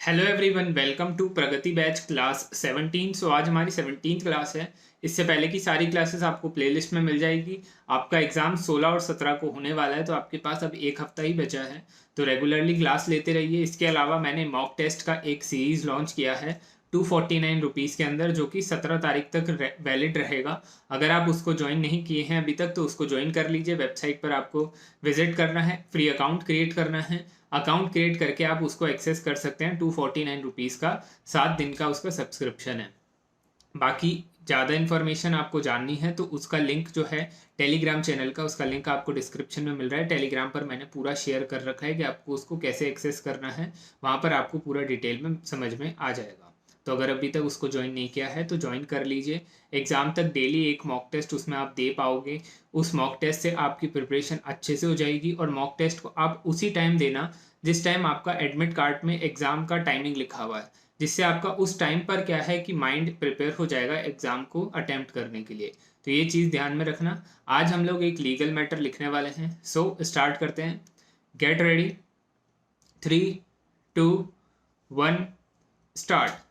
Hello everyone, welcome to Pragati batch class 17। So आज हमारी 17th class है। इससे पहले की सारी क्लासेस आपको प्लेलिस्ट में मिल जाएगी। आपका एग्जाम 16 और 17 को होने वाला है, तो आपके पास अब एक हफ्ता ही बचा है, तो रेगुलरली क्लास लेते रहिए। इसके अलावा मैंने मॉक टेस्ट का एक सीरीज लॉन्च किया है 249 रुपीज़ के अंदर, जो कि 17 तारीख तक वैलिड रहेगा। अगर आप उसको ज्वाइन नहीं किए हैं अभी तक, तो उसको ज्वाइन कर लीजिए। वेबसाइट पर आपको विजिट करना है, फ्री अकाउंट क्रिएट करना है। अकाउंट क्रिएट करके आप उसको एक्सेस कर सकते हैं। 249 रुपीज़ का 7 दिन का उसका सब्सक्रिप्शन है। बाकी ज़्यादा इन्फॉर्मेशन आपको जाननी है तो उसका लिंक जो है टेलीग्राम चैनल का, उसका लिंक आपको डिस्क्रिप्शन में मिल रहा है। टेलीग्राम पर मैंने पूरा शेयर कर रखा है कि आपको उसको कैसे एक्सेस करना है। वहाँ पर आपको पूरा डिटेल में समझ में आ जाएगा। तो अगर अभी तक उसको ज्वाइन नहीं किया है तो ज्वाइन कर लीजिए। एग्ज़ाम तक डेली एक मॉक टेस्ट उसमें आप दे पाओगे। उस मॉक टेस्ट से आपकी प्रिपरेशन अच्छे से हो जाएगी, और मॉक टेस्ट को आप उसी टाइम देना जिस टाइम आपका एडमिट कार्ड में एग्ज़ाम का टाइमिंग लिखा हुआ है, जिससे आपका उस टाइम पर क्या है कि माइंड प्रिपेयर हो जाएगा एग्ज़ाम को अटेम्प्ट करने के लिए। तो ये चीज़ ध्यान में रखना। आज हम लोग एक लीगल मैटर लिखने वाले हैं। सो स्टार्ट करते हैं। Get ready. 3, 2, 1, start.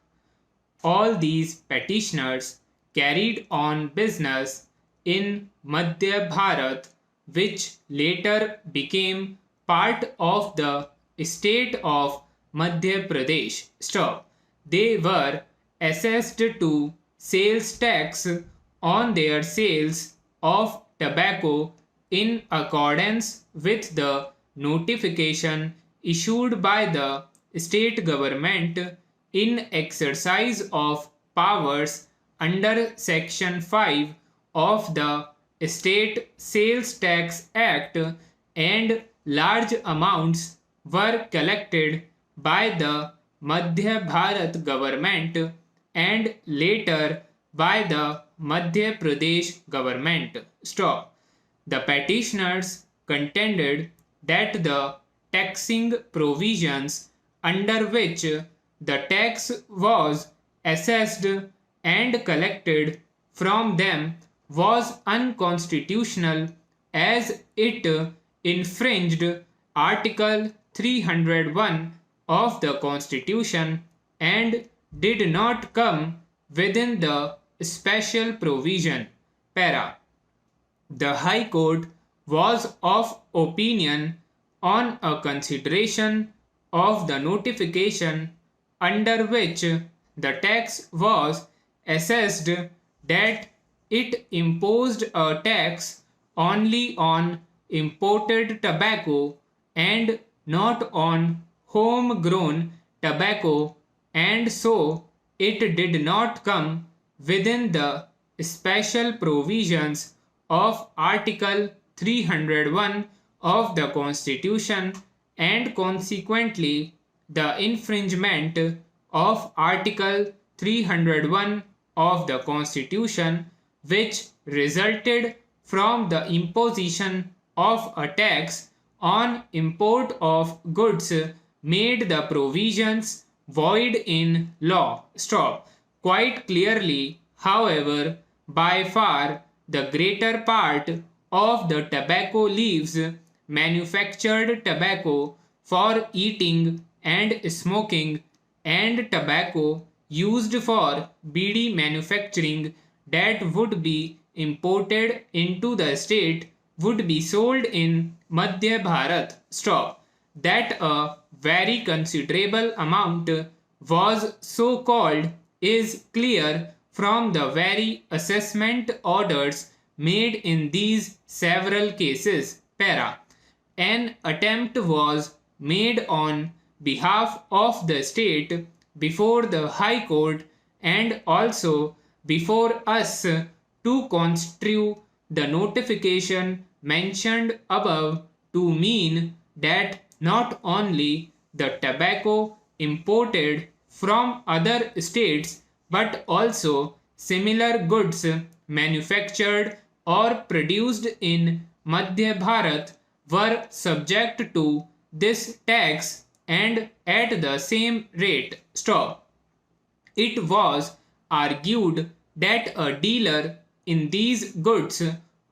All these petitioners carried on business in Madhya Bharat, which later became part of the state of Madhya Pradesh. Stop. They were assessed to sales tax on their sales of tobacco in accordance with the notification issued by the state government in exercise of powers under Section 5 of the State Sales Tax Act, and large amounts were collected by the Madhya Bharat government and later by the Madhya Pradesh government. Stop. The petitioners contended that the taxing provisions under which the tax was assessed and collected from them was unconstitutional, as it infringed Article 301 of the Constitution and did not come within the special provision. Para. The High Court was of opinion, on a consideration of the notification under which the tax was assessed, that it imposed a tax only on imported tobacco and not on homegrown tobacco, and so it did not come within the special provisions of Article 301 of the Constitution, and consequently the infringement of Article 301 of the Constitution, which resulted from the imposition of a tax on import of goods, made the provisions void in law. Stop. Quite clearly, however, by far the greater part of the tobacco leaves, manufactured tobacco for eating and smoking, and tobacco used for beedi manufacturing that would be imported into the state would be sold in Madhya Bharat. Stop. That a very considerable amount was so called is clear from the very assessment orders made in these several cases. Para. An attempt was made on behalf of the state before the High Court and also before us to construe the notification mentioned above to mean that not only the tobacco imported from other states but also similar goods manufactured or produced in Madhya Bharat were subject to this tax and at the same rate. Stop. It was argued that a dealer in these goods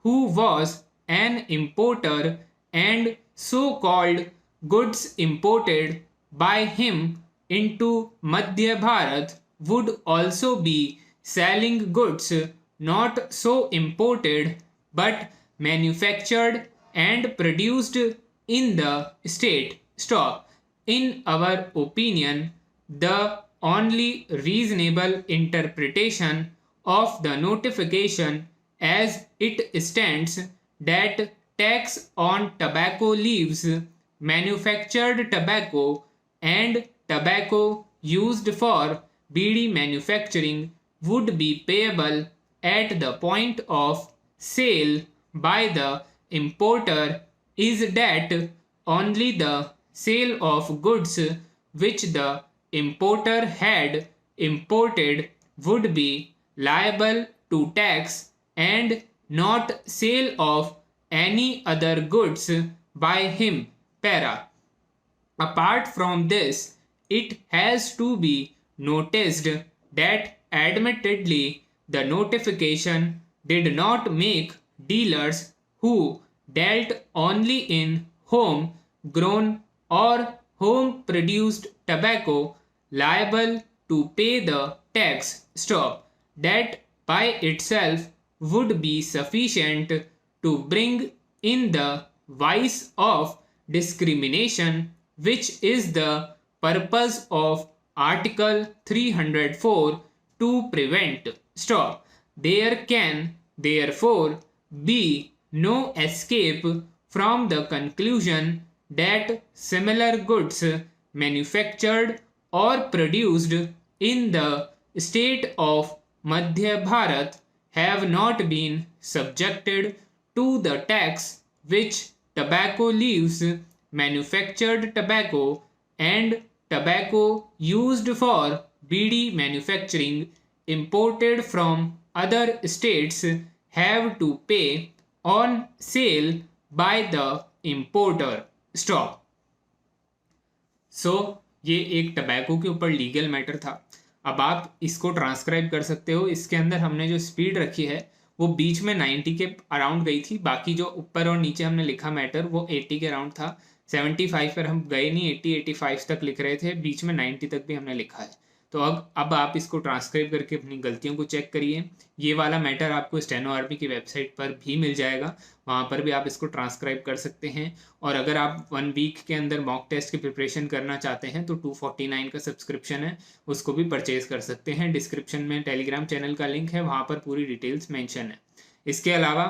who was an importer and so called goods imported by him into Madhya Bharat would also be selling goods not so imported but manufactured and produced in the state. Stop. In our opinion, the only reasonable interpretation of the notification as it stands that tax on tobacco leaves, manufactured tobacco, and tobacco used for BD manufacturing would be payable at the point of sale by the importer is that only the sale of goods which the importer had imported would be liable to tax and not sale of any other goods by him. Para. Apart from this, it has to be noticed that admittedly the notification did not make dealers who dealt only in home grown or home produced tobacco liable to pay the tax. Stop. That by itself would be sufficient to bring in the vice of discrimination, which is the purpose of Article 304 to prevent. Stop. There can therefore be no escape from the conclusion that similar goods manufactured or produced in the state of Madhya Bharat have not been subjected to the tax which tobacco leaves, manufactured tobacco, and tobacco used for BD manufacturing imported from other states have to pay on sale by the importer. Stop. ये एक tobacco के ऊपर legal matter था. अब आप इसको transcribe कर सकते हो. इसके अंदर हमने जो स्पीड रखी है वो बीच में 90 के अराउंड गई थी. बाकी जो ऊपर और नीचे हमने लिखा मैटर वो 80 के अराउंड था. 75 पर हम गए नहीं, 85 तक लिख रहे थे. बीच में 90 तक भी हमने लिखा है. तो अब आप इसको ट्रांसक्राइब करके अपनी गलतियों को चेक करिए. ये वाला मैटर आपको स्टेनो आरबी की वेबसाइट पर भी मिल जाएगा. वहाँ पर भी आप इसको ट्रांसक्राइब कर सकते हैं. और अगर आप 1 वीक के अंदर मॉक टेस्ट की प्रिपरेशन करना चाहते हैं तो 249 का सब्सक्रिप्शन है, उसको भी परचेज कर सकते हैं. डिस्क्रिप्शन में टेलीग्राम चैनल का लिंक है, वहाँ पर पूरी डिटेल्स मेंशन है. इसके अलावा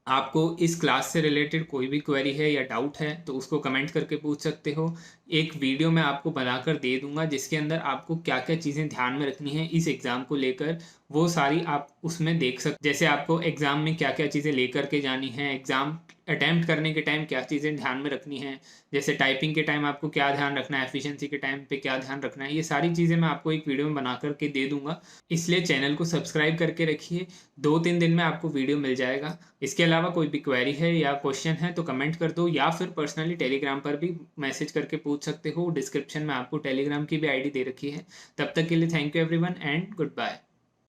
आपको इस क्लास से रिलेटेड कोई भी क्वेरी है या डाउट है तो उसको कमेंट करके पूछ सकते हो. एक वीडियो मैं आपको बनाकर दे दूंगा जिसके अंदर आपको क्या क्या चीज़ें ध्यान में रखनी है इस एग्ज़ाम को लेकर, वो सारी आप उसमें देख सकते. जैसे आपको एग्ज़ाम में क्या क्या चीज़ें लेकर के जानी है, एग्ज़ाम अटैम्प्ट करने के टाइम क्या चीज़ें ध्यान में रखनी है, जैसे टाइपिंग के टाइम आपको क्या ध्यान रखना है, एफिशिएंसी के टाइम पे क्या ध्यान रखना है, ये सारी चीज़ें मैं आपको एक वीडियो में बना करके दे दूंगा. इसलिए चैनल को सब्सक्राइब करके रखिए. 2-3 दिन में आपको वीडियो मिल जाएगा. इसके अलावा कोई भी क्वेरी है या क्वेश्चन है तो कमेंट कर दो, या फिर पर्सनली टेलीग्राम पर भी मैसेज करके पूछ सकते हो. डिस्क्रिप्शन में आपको टेलीग्राम की भी आईडी दे रखी है. तब तक के लिए thank you everyone and good bye.